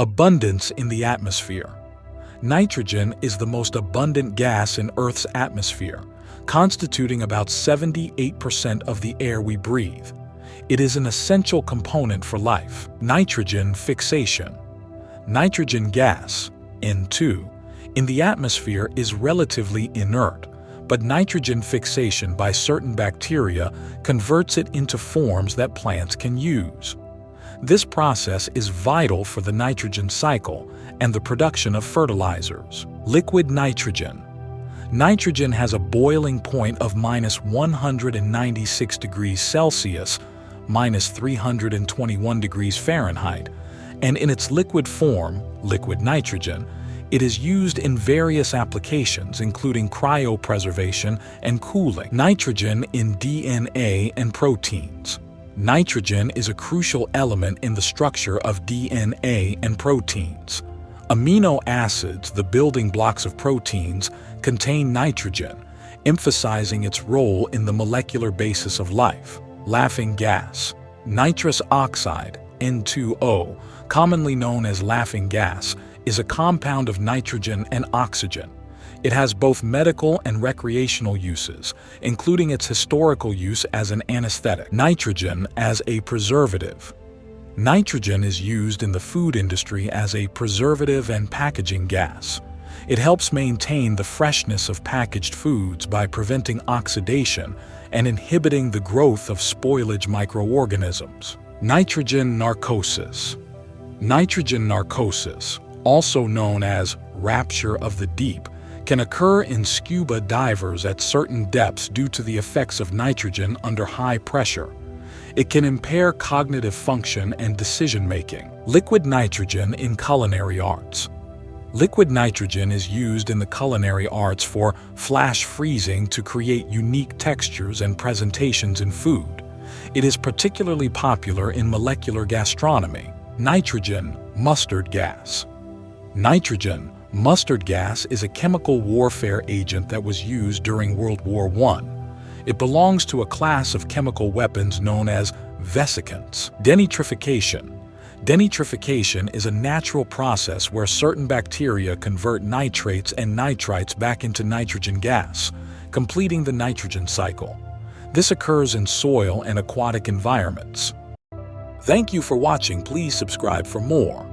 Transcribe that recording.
Abundance in the atmosphere. Nitrogen is the most abundant gas in Earth's atmosphere, constituting about 78% of the air we breathe. It is an essential component for life. Nitrogen fixation. Nitrogen gas, N2, in the atmosphere is relatively inert, but nitrogen fixation by certain bacteria converts it into forms that plants can use. This process is vital for the nitrogen cycle and the production of fertilizers. Liquid nitrogen. Nitrogen has a boiling point of -196 degrees Celsius, -321 degrees Fahrenheit, and in its liquid form, liquid nitrogen, it is used in various applications including cryopreservation and cooling. Nitrogen in DNA and proteins. Nitrogen is a crucial element in the structure of DNA and proteins. Amino acids, the building blocks of proteins, contain nitrogen, emphasizing its role in the molecular basis of life. Laughing gas. Nitrous oxide, N2O, commonly known as laughing gas, is a compound of nitrogen and oxygen. It has both medical and recreational uses, including its historical use as an anesthetic. Nitrogen as a preservative. Nitrogen is used in the food industry as a preservative and packaging gas. It helps maintain the freshness of packaged foods by preventing oxidation and inhibiting the growth of spoilage microorganisms. Nitrogen narcosis. Nitrogen narcosis, also known as rapture of the deep, can occur in scuba divers at certain depths due to the effects of nitrogen under high pressure. It can impair cognitive function and decision-making. Liquid nitrogen in culinary arts. Liquid nitrogen is used in the culinary arts for flash freezing to create unique textures and presentations in food. It is particularly popular in molecular gastronomy. Nitrogen mustard gas. Nitrogen mustard gas is a chemical warfare agent that was used during World War I. It belongs to a class of chemical weapons known as vesicants. Denitrification. Denitrification is a natural process where certain bacteria convert nitrates and nitrites back into nitrogen gas, completing the nitrogen cycle. This occurs in soil and aquatic environments. Thank you for watching. Please subscribe for more.